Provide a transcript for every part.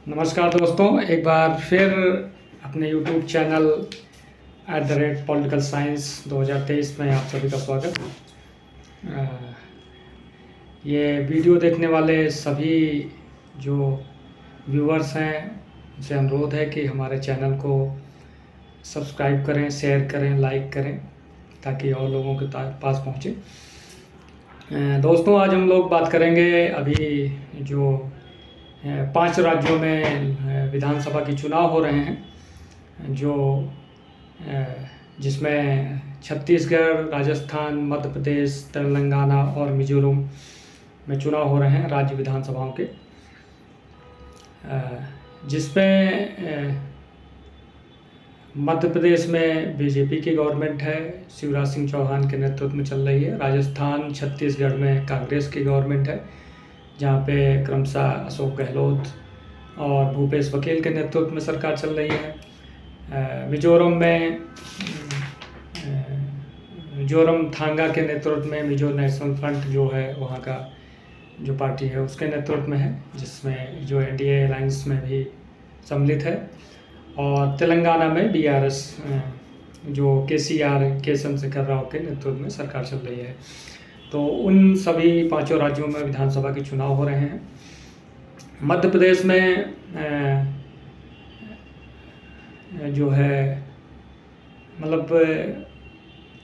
नमस्कार दोस्तों, एक बार फिर अपने YouTube चैनल @पॉलिटिकल साइंस 2023 में आप सभी का स्वागत। अ, ये वीडियो देखने वाले सभी जो व्यूअर्स हैं उनसे अनुरोध है कि हमारे चैनल को सब्सक्राइब करें, शेयर करें, लाइक करें ताकि और लोगों के पास पहुँचे। दोस्तों, आज हम लोग बात करेंगे अभी जो 5 राज्यों में विधानसभा के चुनाव हो रहे हैं, जो जिसमें छत्तीसगढ़, राजस्थान, मध्य प्रदेश, तेलंगाना और मिजोरम में चुनाव हो रहे हैं राज्य विधानसभाओं के, जिसमें मध्य प्रदेश में बीजेपी की गवर्नमेंट है, शिवराज सिंह चौहान के नेतृत्व में चल रही है। राजस्थान, छत्तीसगढ़ में कांग्रेस की गवर्नमेंट है, जहाँ पे क्रमशः अशोक गहलोत और भूपेश बघेल के नेतृत्व में सरकार चल रही है। मिजोरम थांगा के नेतृत्व में मिजो नेशनल फ्रंट जो है वहाँ का जो पार्टी है उसके नेतृत्व में है, जिसमें जो एनडीए अलायंस में भी सम्मिलित है। और तेलंगाना में बीआरएस जो के चंद्रशेखर राव के नेतृत्व में सरकार चल रही है। तो उन सभी 5 राज्यों में विधानसभा के चुनाव हो रहे हैं। मध्य प्रदेश में जो है मतलब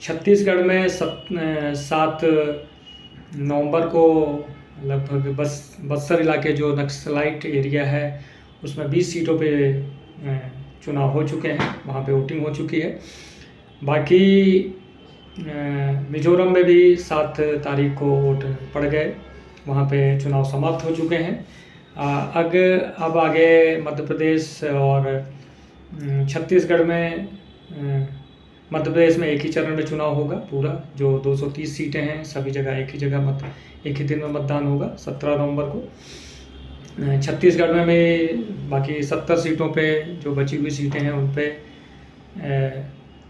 छत्तीसगढ़ में 7 नवंबर को लगभग बस्तर इलाके जो नक्सलाइट एरिया है उसमें 20 सीटों पे चुनाव हो चुके हैं, वहाँ पे वोटिंग हो चुकी है। बाकी मिजोरम में भी 7 तारीख को वोट पड़ गए, वहाँ पे चुनाव समाप्त हो चुके हैं। अब आगे मध्य प्रदेश और छत्तीसगढ़ में मध्य प्रदेश में एक ही चरण में चुनाव होगा। पूरा जो 230 सीटें हैं सभी जगह एक ही दिन में मतदान होगा 17 नवंबर को। छत्तीसगढ़ में भी बाकी 70 सीटों पे जो बची हुई सीटें हैं उन पे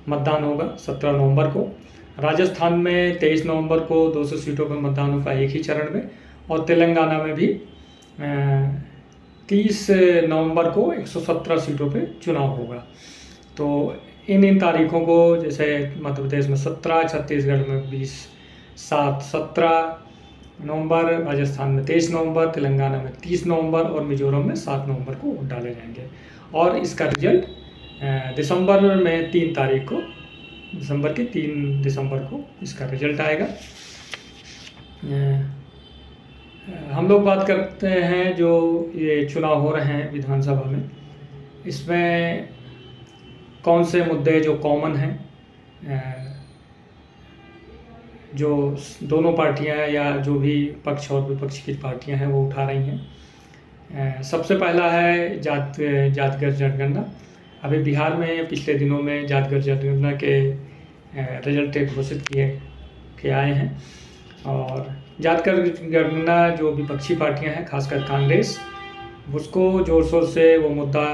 मतदान होगा 17 नवंबर को। राजस्थान में 23 नवंबर को 200 सीटों पर मतदान होगा एक ही चरण में। और तेलंगाना में भी 30 नवंबर को 117 सीटों पे चुनाव होगा। तो इन तारीखों को, जैसे मध्य प्रदेश में 17, छत्तीसगढ़ में 17 नवंबर, राजस्थान में 23 नवंबर, तेलंगाना में 30 नवंबर और मिजोरम में 7 नवंबर को वोट डाले जाएंगे। और इसका रिजल्ट दिसंबर में 3 दिसंबर को इसका रिजल्ट आएगा। हम लोग बात करते हैं जो ये चुनाव हो रहे हैं विधानसभा में, इसमें कौन से मुद्दे जो कॉमन हैं, जो दोनों पार्टियां या जो भी पक्ष और विपक्ष की पार्टियां हैं वो उठा रही हैं। सबसे पहला है जातिगत जनगणना। अभी बिहार में पिछले दिनों में जातिगत जनगणना के रिजल्ट घोषित किए आए हैं। और जातिगत जनगणना जो विपक्षी पार्टियां हैं, खासकर कांग्रेस, उसको जोर शोर से वो मुद्दा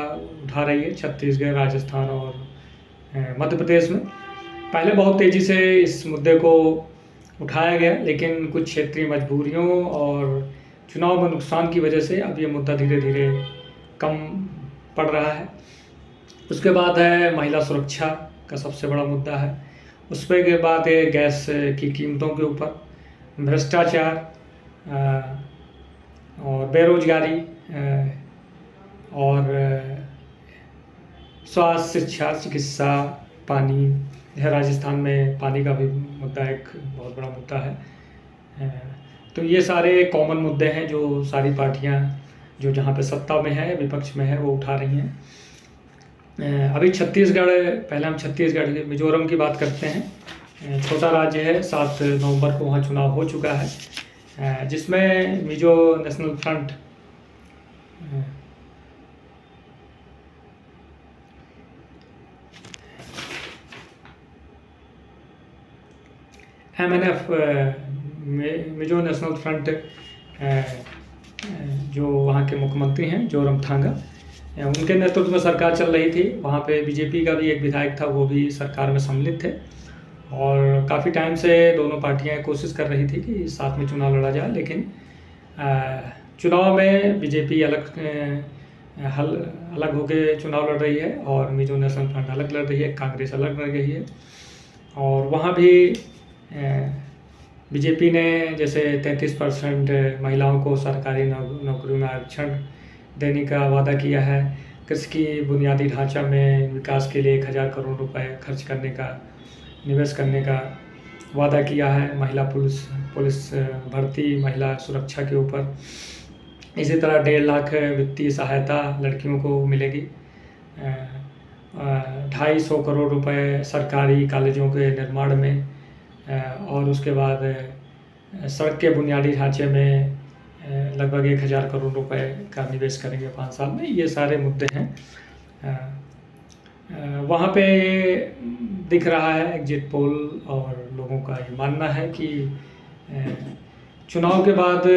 उठा रही है छत्तीसगढ़, राजस्थान और मध्य प्रदेश में। पहले बहुत तेज़ी से इस मुद्दे को उठाया गया, लेकिन कुछ क्षेत्रीय मजबूरियों और चुनाव में नुकसान की वजह से अब ये मुद्दा धीरे धीरे कम पड़ रहा है। उसके बाद है महिला सुरक्षा का सबसे बड़ा मुद्दा है। उस पर के बाद है गैस की कीमतों के ऊपर, भ्रष्टाचार और बेरोजगारी और स्वास्थ्य, शिक्षा, चिकित्सा, पानी है। राजस्थान में पानी का भी मुद्दा एक बहुत बड़ा मुद्दा है। तो ये सारे कॉमन मुद्दे हैं जो सारी पार्टियां जो जहाँ पे सत्ता में है, विपक्ष में है, वो उठा रही हैं। अभी पहले हम छत्तीसगढ़, मिजोरम की बात करते हैं। छोटा राज्य है, 7 नवंबर को वहाँ चुनाव हो चुका है, जिसमें Mizo national front MNF Mizo national front जो वहाँ के मुख्यमंत्री हैं जोरमथंगा, उनके नेतृत्व में सरकार चल रही थी। वहाँ पे बीजेपी का भी एक विधायक था, वो भी सरकार में सम्मिलित थे। और काफ़ी टाइम से दोनों पार्टियां कोशिश कर रही थी कि साथ में चुनाव लड़ा जाए, लेकिन चुनाव में बीजेपी अलग हल अलग होकर चुनाव लड़ रही है और मिजो नेशनल फ्रंट अलग लड़ रही है, कांग्रेस अलग लड़ रही है। और वहाँ भी बीजेपी ने जैसे 33% महिलाओं को सरकारी नौकरियों में आरक्षण देने का वादा किया है। कृषि की बुनियादी ढांचा में विकास के लिए 1000 करोड़ रुपए खर्च करने का, निवेश करने का वादा किया है। महिला पुलिस भर्ती, महिला सुरक्षा के ऊपर इसी तरह 1.5 लाख वित्तीय सहायता लड़कियों को मिलेगी। 250 करोड़ रुपए सरकारी कॉलेजों के निर्माण में, और उसके बाद सड़क के बुनियादी ढांचे में लगभग 1000 करोड़ रुपए का निवेश करेंगे 5 साल में। ये सारे मुद्दे हैं। वहाँ पे दिख रहा है एग्जिट पोल और लोगों का ये मानना है कि चुनाव के बाद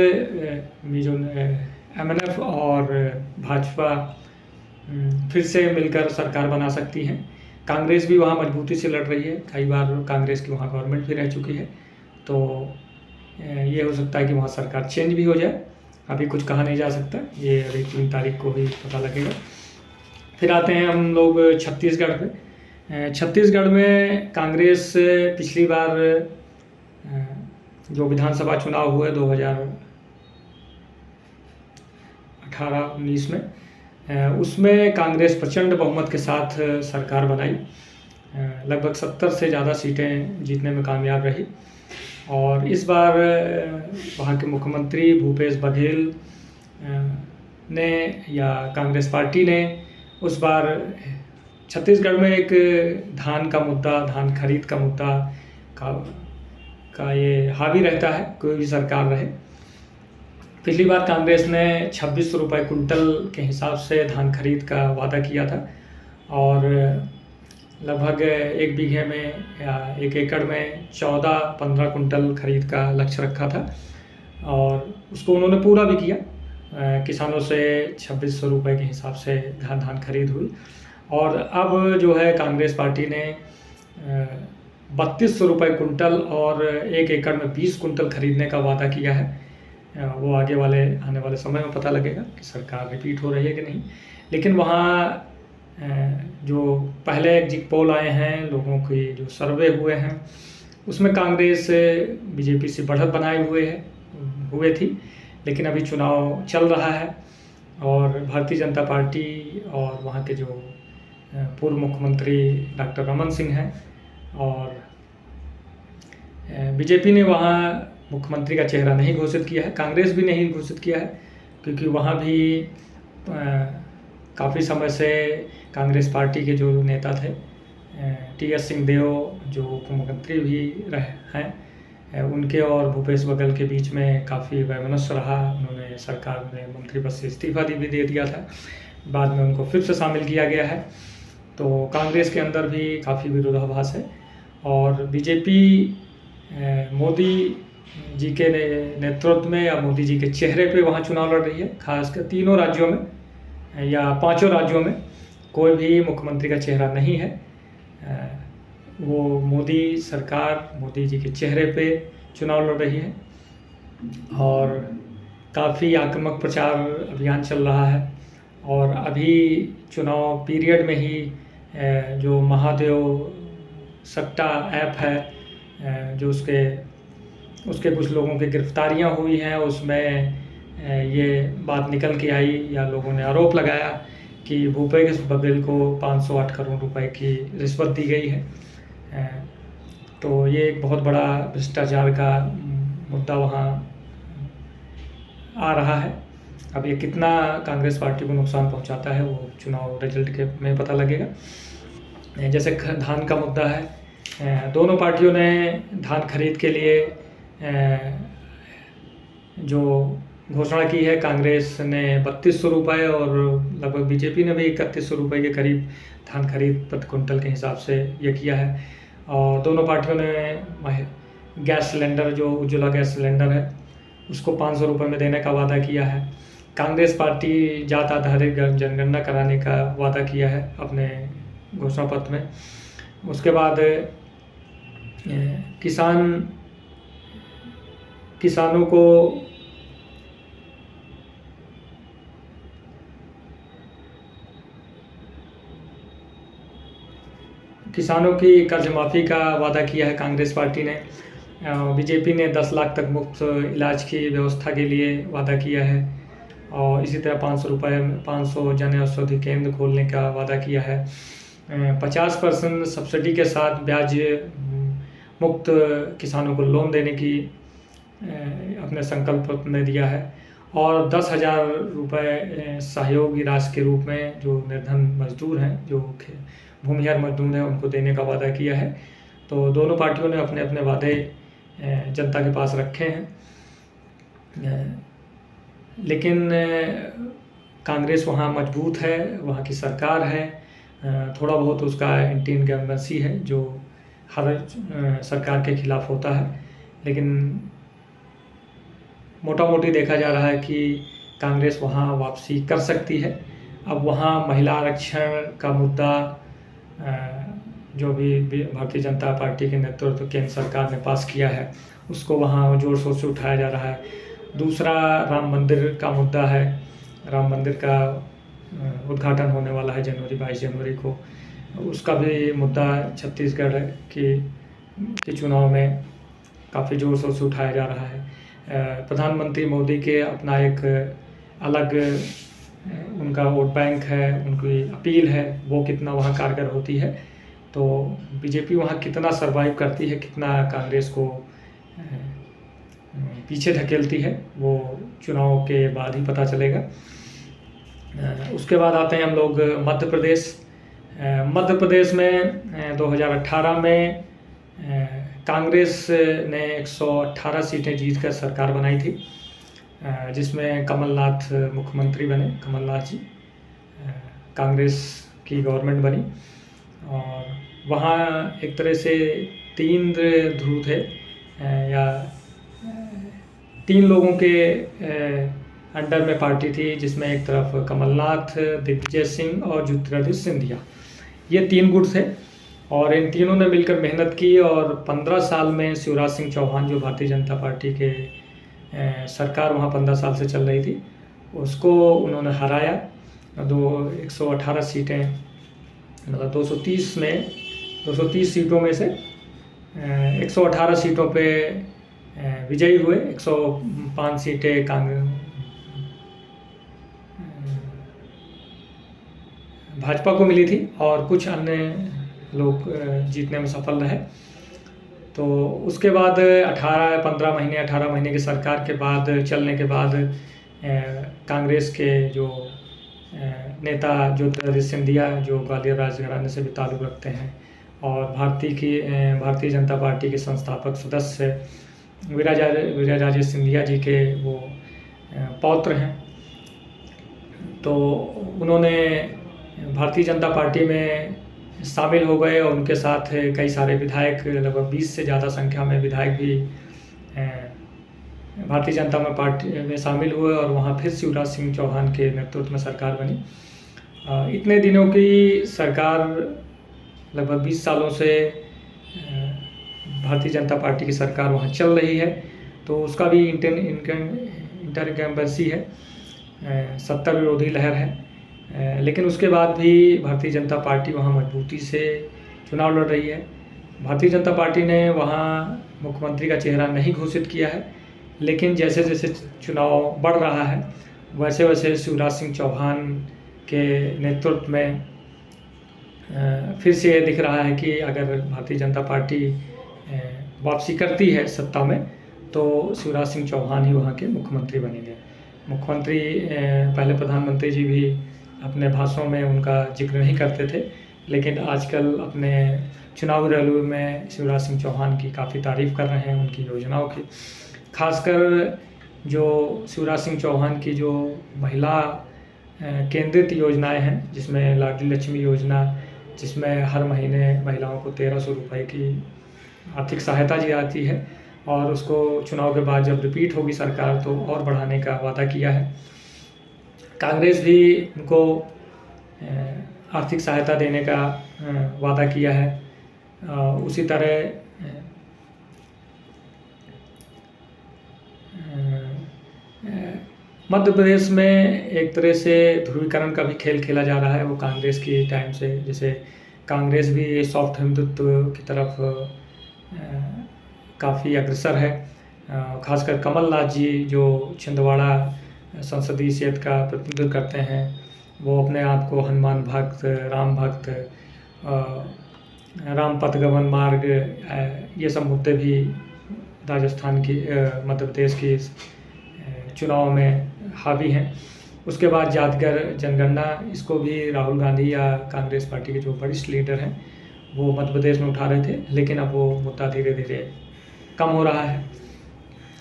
MNF और भाजपा फिर से मिलकर सरकार बना सकती हैं। कांग्रेस भी वहाँ मजबूती से लड़ रही है, कई बार कांग्रेस की वहाँ गवर्नमेंट भी रह चुकी है, तो ये हो सकता है कि वहाँ सरकार चेंज भी हो जाए। अभी कुछ कहा नहीं जा सकता, ये अभी 3 तारीख को ही पता लगेगा। फिर आते हैं हम लोग छत्तीसगढ़ पे। छत्तीसगढ़ में कांग्रेस पिछली बार जो विधानसभा चुनाव हुए 2018-19 में, उसमें कांग्रेस प्रचंड बहुमत के साथ सरकार बनाई, लगभग 70 से ज़्यादा सीटें जीतने में कामयाब रही। और इस बार वहाँ के मुख्यमंत्री भूपेश बघेल ने या कांग्रेस पार्टी ने उस बार छत्तीसगढ़ में एक धान का मुद्दा, धान खरीद का मुद्दा का ये हावी रहता है, कोई भी सरकार रहे। पिछली बार कांग्रेस ने 26 रुपये कुंटल के हिसाब से धान खरीद का वादा किया था और लगभग 1 बीघे में या 1 एकड़ में 14-15 कुंटल खरीद का लक्ष्य रखा था और उसको उन्होंने पूरा भी किया। किसानों से 2600 रुपये के हिसाब से धान खरीद हुई। और अब जो है कांग्रेस पार्टी ने 3200 रुपये कुंटल और 1 एकड़ में 20 कुंटल खरीदने का वादा किया है। वो आने वाले समय में पता लगेगा कि सरकार रिपीट हो रही है कि नहीं। लेकिन वहाँ जो पहले एग्जिट पोल आए हैं, लोगों के जो सर्वे हुए हैं, उसमें कांग्रेस बीजेपी से बढ़त बनाए हुए थी। लेकिन अभी चुनाव चल रहा है और भारतीय जनता पार्टी और वहाँ के जो पूर्व मुख्यमंत्री डॉक्टर रमन सिंह हैं और बीजेपी ने वहाँ मुख्यमंत्री का चेहरा नहीं घोषित किया है, कांग्रेस भी नहीं घोषित किया है, क्योंकि वहाँ भी काफ़ी समय से कांग्रेस पार्टी के जो नेता थे TS सिंहदेव जो उप मुख्यमंत्री भी रहे हैं, उनके और भूपेश बघेल के बीच में काफ़ी वैमनस्य रहा। उन्होंने सरकार में मंत्री पद से इस्तीफा भी दे दिया था, बाद में उनको फिर से शामिल किया गया है। तो कांग्रेस के अंदर भी काफ़ी विरोधाभास है और बीजेपी मोदी जी के नेतृत्व में या मोदी जी के चेहरे पे वहाँ चुनाव लड़ रही है। खासकर 3 राज्यों में या 5 राज्यों में कोई भी मुख्यमंत्री का चेहरा नहीं है। वो मोदी सरकार, मोदी जी के चेहरे पे चुनाव लड़ रही है और काफ़ी आक्रामक प्रचार अभियान चल रहा है। और अभी चुनाव पीरियड में ही जो महादेव सट्टा ऐप है, जो उसके कुछ लोगों की गिरफ्तारियां हुई हैं, उसमें ये बात निकल के आई या लोगों ने आरोप लगाया कि भूपेश बघेल को 508 करोड़ रुपए की रिश्वत दी गई है। तो ये एक बहुत बड़ा भ्रष्टाचार का मुद्दा वहाँ आ रहा है। अब ये कितना कांग्रेस पार्टी को नुकसान पहुँचाता है वो चुनाव रिजल्ट के में पता लगेगा। जैसे धान का मुद्दा है, दोनों पार्टियों ने धान खरीद के लिए जो घोषणा की है, कांग्रेस ने 3200 रुपये और लगभग बीजेपी ने भी 3100 रुपये के करीब धान खरीद प्रति कुंटल के हिसाब से ये किया है। और दोनों पार्टियों ने गैस सिलेंडर, जो उज्ज्वला गैस सिलेंडर है, उसको 500 रुपये में देने का वादा किया है। कांग्रेस पार्टी जात आधारित जनगणना कराने का वादा किया है अपने घोषणा पत्र में। उसके बाद किसानों को किसानों की कर्ज माफ़ी का वादा किया है कांग्रेस पार्टी ने। बीजेपी ने 10 लाख तक मुफ्त इलाज की व्यवस्था के लिए वादा किया है और इसी तरह 500 जन औषधि केंद्र खोलने का वादा किया है। 50% सब्सिडी के साथ ब्याज मुक्त किसानों को लोन देने की अपने संकल्प में दिया है और 10,000 रुपये सहयोगी राशि के रूप में जो निर्धन मजदूर हैं, जो भूमिहीन मजदूर हैं, उनको देने का वादा किया है। तो दोनों पार्टियों ने अपने अपने वादे जनता के पास रखे हैं, लेकिन कांग्रेस वहाँ मजबूत है, वहाँ की सरकार है, थोड़ा बहुत उसका एंटी इनकम्बेंसी है जो हर सरकार के खिलाफ होता है, लेकिन मोटा मोटी देखा जा रहा है कि कांग्रेस वहाँ वापसी कर सकती है। अब वहाँ महिला आरक्षण का मुद्दा जो भी भारतीय जनता पार्टी के नेतृत्व केंद्र सरकार ने पास किया है, उसको वहाँ ज़ोर शोर से उठाया जा रहा है। दूसरा राम मंदिर का मुद्दा है। राम मंदिर का उद्घाटन होने वाला है 22 जनवरी को। उसका भी मुद्दा छत्तीसगढ़ के चुनाव में काफ़ी ज़ोर शोर से उठाया जा रहा है। प्रधानमंत्री मोदी के अपना एक अलग उनका वोट बैंक है, उनकी अपील है, वो कितना वहाँ कारगर होती है। तो बीजेपी वहाँ कितना सरवाइव करती है, कितना कांग्रेस को पीछे धकेलती है, वो चुनाव के बाद ही पता चलेगा। उसके बाद आते हैं हम लोग मध्य प्रदेश। मध्य प्रदेश में 2018 में कांग्रेस ने 118 सीटें जीतकर सरकार बनाई थी, जिसमें कमलनाथ मुख्यमंत्री बने। कमलनाथ जी, कांग्रेस की गवर्नमेंट बनी और वहाँ एक तरह से 3 ध्रुव थे, या 3 लोगों के अंडर में पार्टी थी, जिसमें एक तरफ कमलनाथ, दिग्विजय सिंह और ज्योतिरादित्य सिंधिया, ये 3 गुट थे और इन तीनों ने मिलकर मेहनत की और 15 साल में शिवराज सिंह चौहान, जो भारतीय जनता पार्टी के सरकार वहाँ 15 साल से चल रही थी, उसको उन्होंने हराया। 118 सीटें, मतलब 230 सीटों में से 118 सीटों पे विजयी हुए। 105 सीटें भाजपा को मिली थी और कुछ अन्य लोग जीतने में सफल रहे। तो उसके बाद 18 महीने की सरकार के बाद चलने के बाद कांग्रेस के जो नेता ज्योतिरादित्य सिंधिया, जो ग्वालियर राजघराने से भी ताल्लुक़ रखते हैं और भारतीय जनता पार्टी के संस्थापक सदस्य वीराजाजी सिंधिया जी के वो पौत्र हैं, तो उन्होंने भारतीय जनता पार्टी में शामिल हो गए और उनके साथ कई सारे विधायक, लगभग 20 से ज़्यादा संख्या में विधायक भी भारतीय जनता पार्टी में शामिल हुए और वहाँ फिर शिवराज सिंह चौहान के नेतृत्व में सरकार बनी। इतने दिनों की सरकार, लगभग 20 सालों से भारतीय जनता पार्टी की सरकार वहाँ चल रही है, तो उसका भी इंटरकम्बेंसी है, सत्ता विरोधी लहर है। लेकिन उसके बाद भी भारतीय जनता पार्टी वहाँ मजबूती से चुनाव लड़ रही है। भारतीय जनता पार्टी ने वहाँ मुख्यमंत्री का चेहरा नहीं घोषित किया है, लेकिन जैसे जैसे चुनाव बढ़ रहा है, वैसे वैसे शिवराज सिंह चौहान के नेतृत्व में फिर से ये दिख रहा है कि अगर भारतीय जनता पार्टी वापसी करती है सत्ता में, तो शिवराज सिंह चौहान ही वहाँ के मुख्यमंत्री बनेंगे। मुख्यमंत्री, पहले प्रधानमंत्री जी भी अपने भाषणों में उनका जिक्र नहीं करते थे, लेकिन आजकल अपने चुनावी रैलियों में शिवराज सिंह चौहान की काफ़ी तारीफ़ कर रहे हैं, उनकी योजनाओं की। खासकर जो शिवराज सिंह चौहान की जो महिला केंद्रित योजनाएं हैं, जिसमें लाडली लक्ष्मी योजना, जिसमें हर महीने महिलाओं को 1300 रुपये की आर्थिक सहायता दी जाती है और उसको चुनाव के बाद जब रिपीट होगी सरकार तो और बढ़ाने का वादा किया है। कांग्रेस भी उनको आर्थिक सहायता देने का वादा किया है। उसी तरह मध्य प्रदेश में एक तरह से ध्रुवीकरण का भी खेल खेला जा रहा है। वो कांग्रेस की टाइम से, जैसे कांग्रेस भी सॉफ्ट हिंदुत्व की तरफ काफ़ी अग्रसर है। खासकर कमलनाथ जी जो छिंदवाड़ा संसदीय क्षेत्र का प्रतिनिधित्व करते हैं, वो अपने आप को हनुमान भक्त, राम भक्त, राम पथगमन मार्ग, ये सब मुद्दे भी राजस्थान की मध्य प्रदेश की चुनाव में हावी हैं। उसके बाद जातगर जनगणना, इसको भी राहुल गांधी या कांग्रेस पार्टी के जो वरिष्ठ लीडर हैं वो मध्य प्रदेश में उठा रहे थे, लेकिन अब वो मुद्दा धीरे धीरे कम हो रहा है।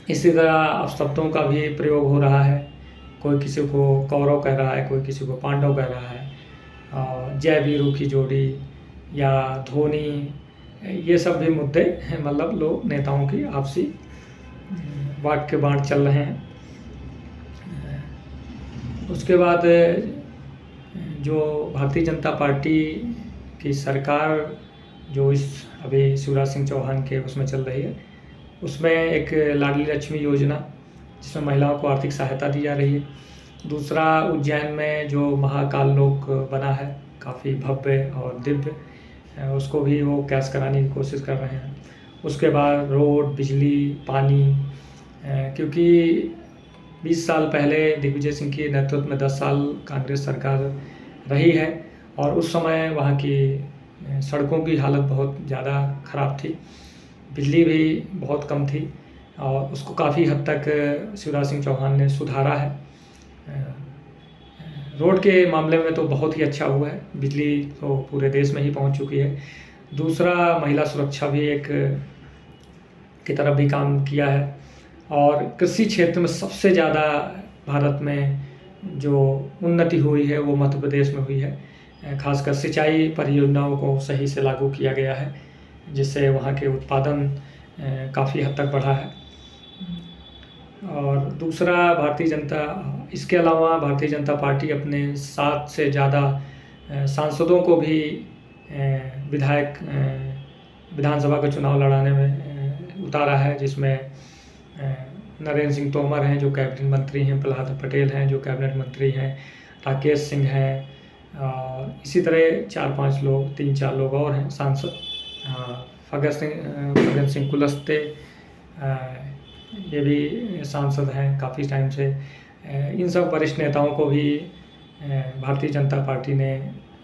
इसी तरह अपशब्दों का भी प्रयोग हो रहा है, कोई किसी को कौरव कह रहा है, कोई किसी को पांडव कह रहा है, जय वीरू की जोड़ी या धोनी, ये सब भी मुद्दे मतलब लोग नेताओं की आपसी वाक्य बाण चल रहे हैं। उसके बाद जो भारतीय जनता पार्टी की सरकार जो इस अभी शिवराज सिंह चौहान के उसमें चल रही है, उसमें एक लाडली लक्ष्मी योजना जिसमें महिलाओं को आर्थिक सहायता दी जा रही है। दूसरा, उज्जैन में जो महाकाल लोक बना है काफ़ी भव्य और दिव्य, उसको भी वो कैश कराने की कोशिश कर रहे हैं। उसके बाद रोड, बिजली, पानी, क्योंकि 20 साल पहले दिग्विजय सिंह के नेतृत्व में 10 साल कांग्रेस सरकार रही है और उस समय वहाँ की सड़कों की हालत बहुत ज़्यादा ख़राब थी, बिजली भी बहुत कम थी और उसको काफ़ी हद तक शिवराज सिंह चौहान ने सुधारा है। रोड के मामले में तो बहुत ही अच्छा हुआ है, बिजली तो पूरे देश में ही पहुंच चुकी है। दूसरा, महिला सुरक्षा भी एक की तरफ भी काम किया है और कृषि क्षेत्र में सबसे ज़्यादा भारत में जो उन्नति हुई है वो मध्य प्रदेश में हुई है। खासकर सिंचाई परियोजनाओं को सही से लागू किया गया है, जिससे वहाँ के उत्पादन काफ़ी हद तक बढ़ा है। और दूसरा, इसके अलावा भारतीय जनता पार्टी अपने 7 से ज़्यादा सांसदों को भी विधानसभा का चुनाव लड़ाने में उतारा है, जिसमें नरेंद्र सिंह तोमर हैं जो कैबिनेट मंत्री हैं, प्रहलाद पटेल हैं जो कैबिनेट मंत्री हैं, राकेश सिंह हैं, और इसी तरह 4-5 लोग, 3-4 लोग और हैं सांसद, फग्गन सिंह कुलस्ते ये भी सांसद हैं काफ़ी टाइम से। इन सब वरिष्ठ नेताओं को भी भारतीय जनता पार्टी ने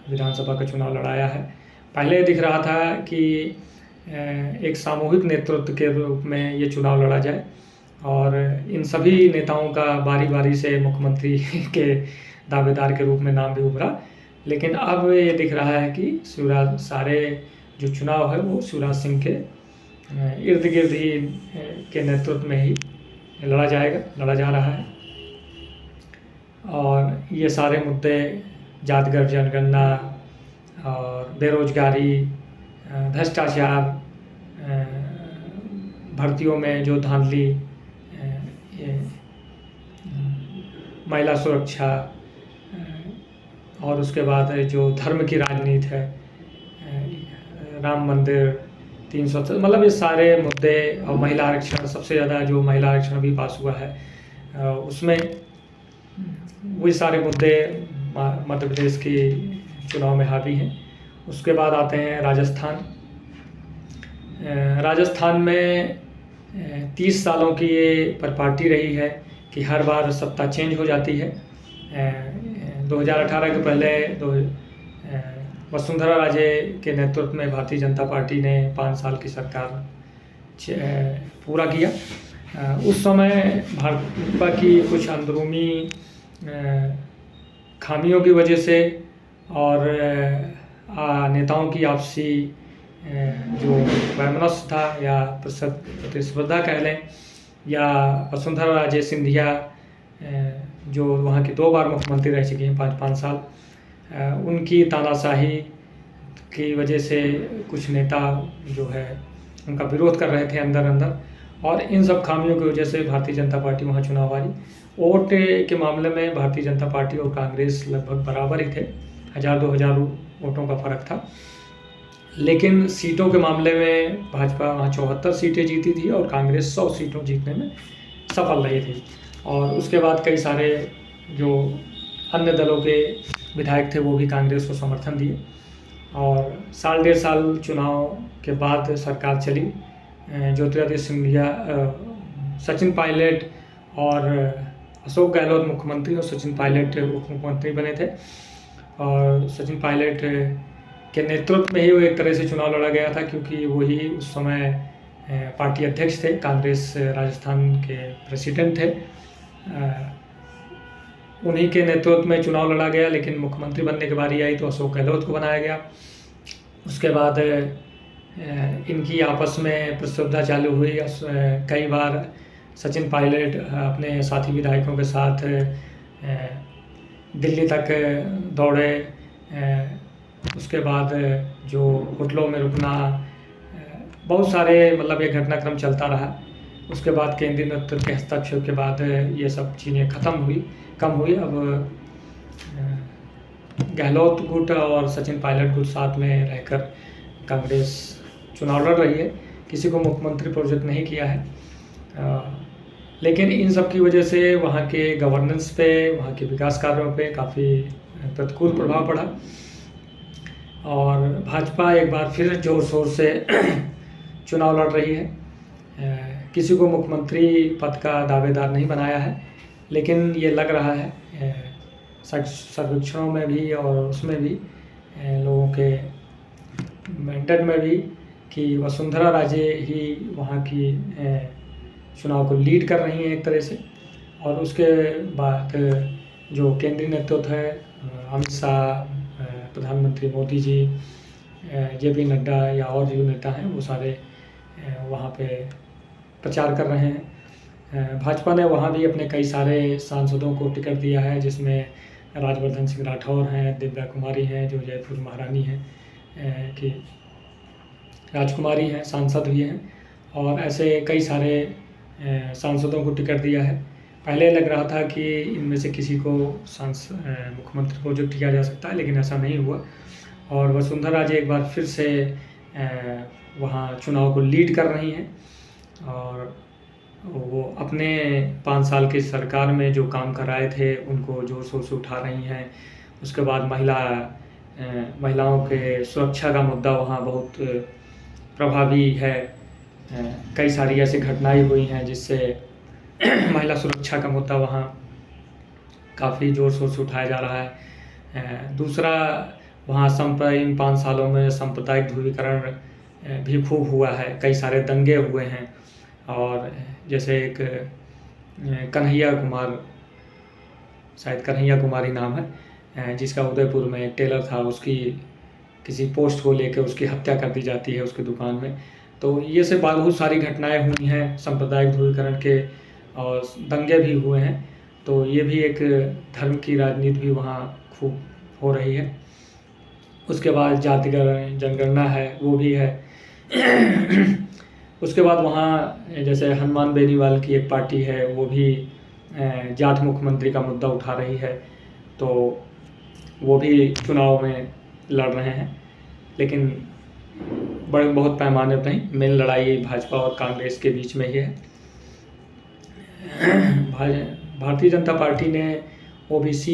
विधानसभा का चुनाव लड़ाया है। पहले दिख रहा था कि एक सामूहिक नेतृत्व के रूप में ये चुनाव लड़ा जाए और इन सभी नेताओं का बारी बारी से मुख्यमंत्री के दावेदार के रूप में नाम भी उभरा, लेकिन अब ये दिख रहा है कि सारे जो चुनाव है वो शिवराज सिंह के इर्द गिर्द ही के नेतृत्व में ही लड़ा जा रहा है। और ये सारे मुद्दे, जातिगत जनगणना और बेरोजगारी, भ्रष्टाचार, भर्तियों में जो धांधली, महिला सुरक्षा, और उसके बाद जो धर्म की राजनीति है, राम मंदिर, 300, मतलब ये सारे मुद्दे, और महिला आरक्षण, सबसे ज़्यादा जो महिला आरक्षण भी पास हुआ है उसमें वही सारे मुद्दे मध्य प्रदेश की चुनाव में हावी हैं। उसके बाद आते हैं राजस्थान में 30 सालों की ये पार्टी रही है कि हर बार सत्ता चेंज हो जाती है। 2018 के पहले वसुंधरा राजे के नेतृत्व में भारतीय जनता पार्टी ने 5 साल की सरकार पूरा किया। उस समय भाजपा की कुछ अंदरूनी खामियों की वजह से और नेताओं की आपसी जो वैमनस्य था या प्रतिस्पर्धा कह लें, या वसुंधरा राजे सिंधिया जो वहाँ की 2 बार मुख्यमंत्री रह चुकी हैं 5-5 साल, उनकी तानाशाही की वजह से कुछ नेता जो है उनका विरोध कर रहे थे अंदर, और इन सब खामियों की वजह से भारतीय जनता पार्टी वहाँ चुनाव हारी। वोट के मामले में भारतीय जनता पार्टी और कांग्रेस लगभग बराबर ही थे, 1000-2000 वोटों का फ़र्क था। लेकिन सीटों के मामले में भाजपा वहाँ 74 सीटें जीती थी और कांग्रेस 100 सीटों जीतने में सफल रही थी। और उसके बाद कई सारे जो अन्य दलों के विधायक थे वो भी कांग्रेस को समर्थन दिए। और साल डेढ़ साल चुनाव के बाद सरकार चली। ज्योतिरादित्य सिंधिया, सचिन पायलट और अशोक गहलोत मुख्यमंत्री और सचिन पायलट उप मुख्यमंत्री बने थे। और सचिन पायलट के नेतृत्व में ही वो एक तरह से चुनाव लड़ा गया था, क्योंकि वही उस समय पार्टी अध्यक्ष थे, कांग्रेस राजस्थान के प्रेसिडेंट थे। उन्हीं के नेतृत्व में चुनाव लड़ा गया, लेकिन मुख्यमंत्री बनने की बारी आई तो अशोक गहलोत को बनाया गया। उसके बाद इनकी आपस में प्रतिस्पर्धा चालू हुई। कई बार सचिन पायलट अपने साथी विधायकों के साथ दिल्ली तक दौड़े। उसके बाद जो होटलों में रुकना, बहुत सारे मतलब ये घटनाक्रम चलता रहा। उसके बाद केंद्रीय नेतृत्व के हस्तक्षेप के बाद ये सब चीज़ें कम हुई। अब गहलोत गुट और सचिन पायलट गुट साथ में रहकर कांग्रेस चुनाव लड़ रही है। किसी को मुख्यमंत्री प्रोजेक्ट नहीं किया है, लेकिन इन सब की वजह से वहाँ के गवर्नेंस पे, वहाँ के विकास कार्यों पे काफ़ी प्रतिकूल प्रभाव पड़ा। और भाजपा एक बार फिर जोर शोर से चुनाव लड़ रही है। किसी को मुख्यमंत्री पद का दावेदार नहीं बनाया है, लेकिन ये लग रहा है सर्वेक्षणों में भी और उसमें भी लोगों के मेंटेन में भी कि वसुंधरा राजे ही वहाँ की चुनाव को लीड कर रही हैं एक तरह से। और उसके बाद जो केंद्रीय नेतृत्व है, अमित शाह, प्रधानमंत्री मोदी जी, JP नड्डा या और जो नेता हैं, वो सारे वहाँ पे प्रचार कर रहे हैं। भाजपा ने वहाँ भी अपने कई सारे सांसदों को टिकट दिया है, जिसमें राजवर्धन सिंह राठौर हैं, दिव्या कुमारी हैं जो जयपुर महारानी हैं कि राजकुमारी हैं, सांसद भी हैं, और ऐसे कई सारे सांसदों को टिकट दिया है। पहले लग रहा था कि इनमें से किसी को मुख्यमंत्री प्रोजेक्ट किया जा सकता है, लेकिन ऐसा नहीं हुआ। और वसुंधरा राजे एक बार फिर से वहाँ चुनाव को लीड कर रही हैं, और वो अपने 5 साल की सरकार में जो काम कराए थे उनको जोर शोर से उठा रही हैं। उसके बाद महिलाओं के सुरक्षा का मुद्दा वहाँ बहुत प्रभावी है। कई सारी ऐसी घटनाएं हुई हैं जिससे महिला सुरक्षा का मुद्दा वहाँ काफ़ी जोर शोर से उठाया जा रहा है। दूसरा, वहाँ इन 5 सालों में सांप्रदायिक ध्रुवीकरण भी खूब हुआ है, कई सारे दंगे हुए हैं। और जैसे एक कन्हैया कुमार, शायद कन्हैया कुमार ही नाम है, जिसका उदयपुर में एक टेलर था, उसकी किसी पोस्ट को लेकर उसकी हत्या कर दी जाती है उसकी दुकान में। तो ये से बहुत सारी घटनाएं हुई हैं सांप्रदायिक ध्रुवीकरण के, और दंगे भी हुए हैं। तो ये भी एक धर्म की राजनीति भी वहाँ खूब हो रही है। उसके बाद जातिगत जनगणना है, वो भी है। उसके बाद वहाँ जैसे हनुमान बेनीवाल की एक पार्टी है, वो भी जाट मुख्यमंत्री का मुद्दा उठा रही है, तो वो भी चुनाव में लड़ रहे हैं। लेकिन बहुत पैमाने पर नहीं, मेन लड़ाई भाजपा और कांग्रेस के बीच में ही है। भारतीय जनता पार्टी ने OBC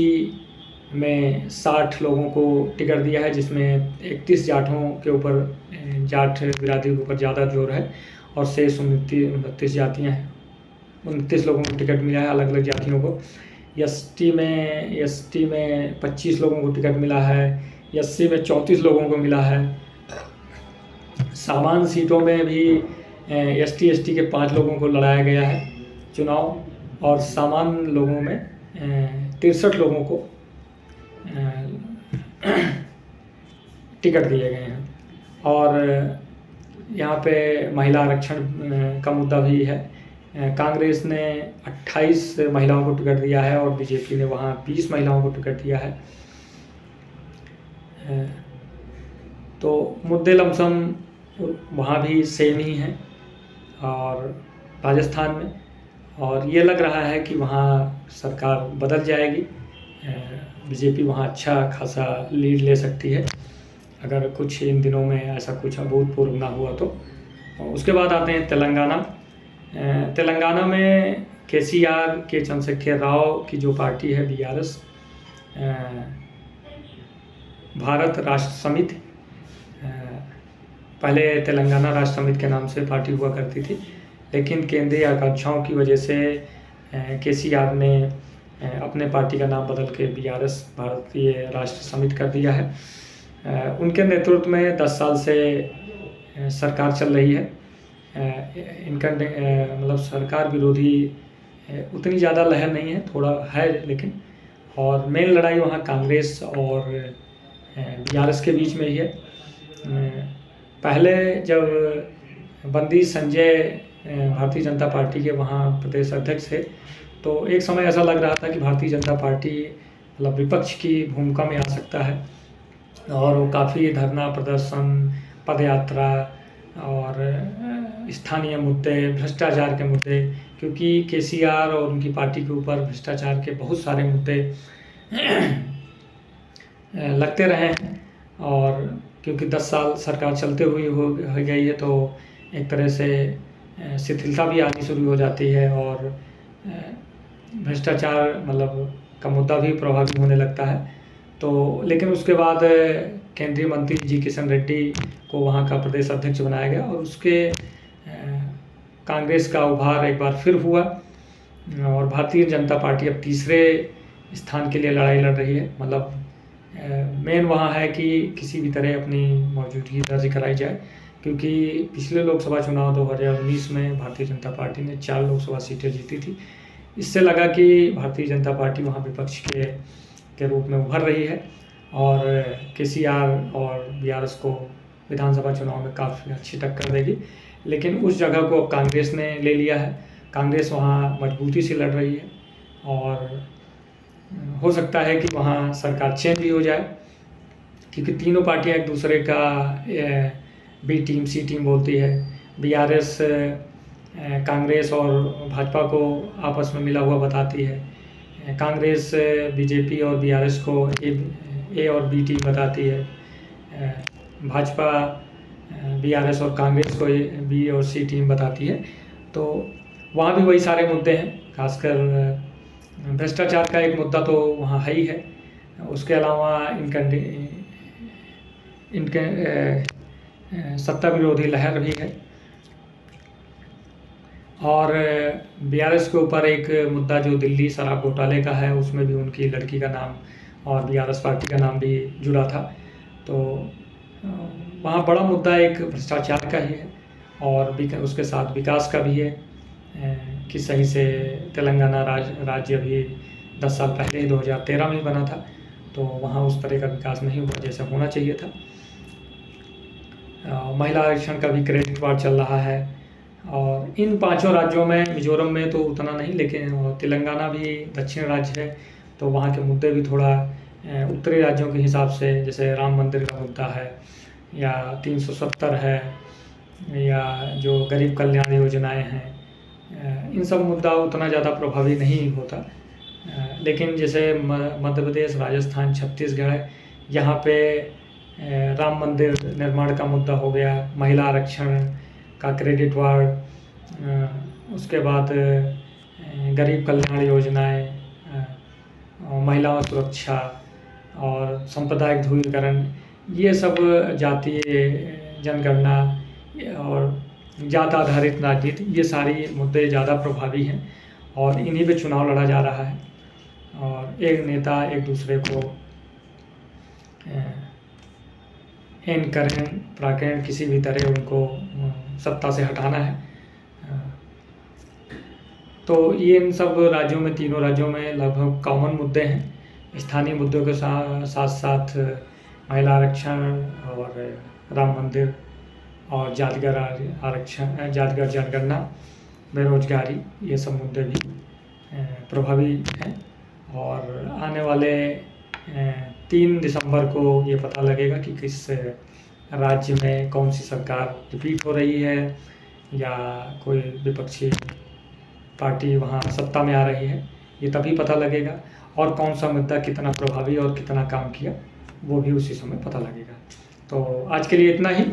में 60 लोगों को टिकट दिया है, जिसमें 31 जाटों के ऊपर, जाट बिरादरी के ऊपर ज़्यादा जोर है, और शेष 29 जातियाँ हैं। 29 लोगों को टिकट मिला है, अलग अलग जातियों को। ST में 25 लोगों को टिकट मिला है, SC में 34 लोगों को मिला है। सामान्य सीटों में भी ST के 5 लोगों को लड़ाया गया है चुनाव, और सामान्य लोगों में 63 लोगों को टिकट दिए गए हैं। और यहाँ पे महिला आरक्षण का मुद्दा भी है। कांग्रेस ने 28 महिलाओं को टिकट दिया है, और BJP ने वहाँ 20 महिलाओं को टिकट दिया है। तो मुद्दे लमसम वहाँ भी सेम ही हैं, और राजस्थान में, और ये लग रहा है कि वहाँ सरकार बदल जाएगी। BJP वहाँ अच्छा खासा लीड ले सकती है, अगर कुछ इन दिनों में ऐसा कुछ अभूतपूर्व ना हुआ तो। उसके बाद आते हैं तेलंगाना में KCR के चंद्रशेखर राव की जो पार्टी है BRS, भारत राष्ट्र समिति, पहले तेलंगाना राष्ट्र समिति के नाम से पार्टी हुआ करती थी, लेकिन केंद्रीय आकांक्षाओं की वजह से केसीआर ने अपने पार्टी का नाम बदल के बीआरएस भारतीय राष्ट्र समिति कर दिया है। उनके नेतृत्व में 10 साल से सरकार चल रही है। इनका मतलब सरकार विरोधी उतनी ज़्यादा लहर नहीं है, थोड़ा है लेकिन, और मेन लड़ाई वहाँ कांग्रेस और बीआरएस के बीच में ही है। पहले जब बंदी संजय भारतीय जनता पार्टी के वहाँ प्रदेश अध्यक्ष थे, तो एक समय ऐसा लग रहा था कि भारतीय जनता पार्टी मतलब विपक्ष की भूमिका में आ सकता है, और वो काफ़ी धरना प्रदर्शन, पदयात्रा और स्थानीय मुद्दे, भ्रष्टाचार के मुद्दे, क्योंकि केसीआर और उनकी पार्टी के ऊपर भ्रष्टाचार के बहुत सारे मुद्दे लगते रहे हैं। और क्योंकि 10 साल सरकार चलते हुए हो गई है, तो एक तरह से शिथिलता भी आनी शुरू हो जाती है, और भ्रष्टाचार मतलब का मुद्दा भी प्रभावी होने लगता है। तो लेकिन उसके बाद केंद्रीय मंत्री जी किशन रेड्डी को वहाँ का प्रदेश अध्यक्ष बनाया गया, और उसके कांग्रेस का उभार एक बार फिर हुआ, और भारतीय जनता पार्टी अब तीसरे स्थान के लिए लड़ाई लड़ रही है। मतलब मेन वहाँ है कि किसी भी तरह अपनी मौजूदगी दर्ज कराई जाए, क्योंकि पिछले लोकसभा चुनाव 2019 में भारतीय जनता पार्टी ने 4 लोकसभा सीटें जीती थी। इससे लगा कि भारतीय जनता पार्टी वहाँ विपक्ष के रूप में उभर रही है, और केसीआर और बीआरएस को विधानसभा चुनाव में काफ़ी अच्छी टक्कर देगी। लेकिन उस जगह को अब कांग्रेस ने ले लिया है। कांग्रेस वहाँ मजबूती से लड़ रही है, और हो सकता है कि वहाँ सरकार चेंज भी हो जाए, क्योंकि तीनों पार्टियाँ एक दूसरे का बी टीम सी टीम बोलती है। बीआरएस कांग्रेस और भाजपा को आपस में मिला हुआ बताती है, कांग्रेस बीजेपी और बीआरएस को ए और बी टीम बताती है, भाजपा बीआरएस और कांग्रेस को बी और सी टीम बताती है। तो वहाँ भी वही सारे मुद्दे हैं, खासकर भ्रष्टाचार का एक मुद्दा तो वहाँ है ही है। उसके अलावा इनके सत्ता विरोधी लहर भी है, और बीआरएस के ऊपर एक मुद्दा जो दिल्ली शराब घोटाले का है, उसमें भी उनकी लड़की का नाम और बीआरएस पार्टी का नाम भी जुड़ा था। तो वहाँ बड़ा मुद्दा एक भ्रष्टाचार का ही है, और उसके साथ विकास का भी है, कि सही से तेलंगाना राज्य अभी 10 साल पहले ही 2013 में ही बना था, तो वहाँ उस तरह का विकास नहीं हुआ जैसा होना चाहिए था। महिला आरक्षण का भी क्रेडिट वार चल रहा है, और इन 5 राज्यों में, मिजोरम में तो उतना नहीं, लेकिन तेलंगाना भी दक्षिण राज्य है, तो वहाँ के मुद्दे भी थोड़ा उत्तरी राज्यों के हिसाब से, जैसे राम मंदिर का मुद्दा है, या 370 है, या जो गरीब कल्याण योजनाएं हैं, इन सब मुद्दा उतना ज़्यादा प्रभावी नहीं होता। लेकिन जैसे मध्य प्रदेश, राजस्थान, छत्तीसगढ़, यहाँ पे राम मंदिर निर्माण का मुद्दा हो गया, महिला आरक्षण का क्रेडिट वार, उसके बाद गरीब कल्याण योजनाएं, महिलाओं सुरक्षा और सांप्रदायिक ध्रुवीकरण, ये सब जातीय जनगणना और जात आधारित राजनीति, ये सारी मुद्दे ज़्यादा प्रभावी हैं, और इन्हीं पे चुनाव लड़ा जा रहा है, और एक नेता एक दूसरे को करें प्राकरण किसी भी तरह उनको सत्ता से हटाना है। तो ये इन सब राज्यों में, तीनों राज्यों में लगभग कॉमन मुद्दे हैं। स्थानीय मुद्दों के साथ साथ महिला आरक्षण और राम मंदिर और जातिगत आरक्षण, जातिगत जनगणना, बेरोजगारी, ये सब मुद्दे भी प्रभावी हैं। और आने वाले 3 दिसंबर को ये पता लगेगा कि किस राज्य में कौन सी सरकार रिपीट हो रही है, या कोई विपक्षी पार्टी वहाँ सत्ता में आ रही है। ये तभी पता लगेगा, और कौन सा मुद्दा कितना प्रभावी और कितना काम किया, वो भी उसी समय पता लगेगा। तो आज के लिए इतना ही।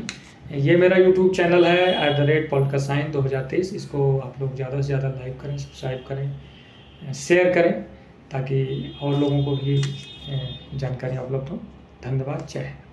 ये मेरा यूट्यूब चैनल है @political 2023। इसको आप लोग ज़्यादा से ज़्यादा लाइक करें, सब्सक्राइब करें, शेयर करें, ताकि और लोगों को भी जानकारी उपलब्ध हो। धन्यवाद। जय हिंद।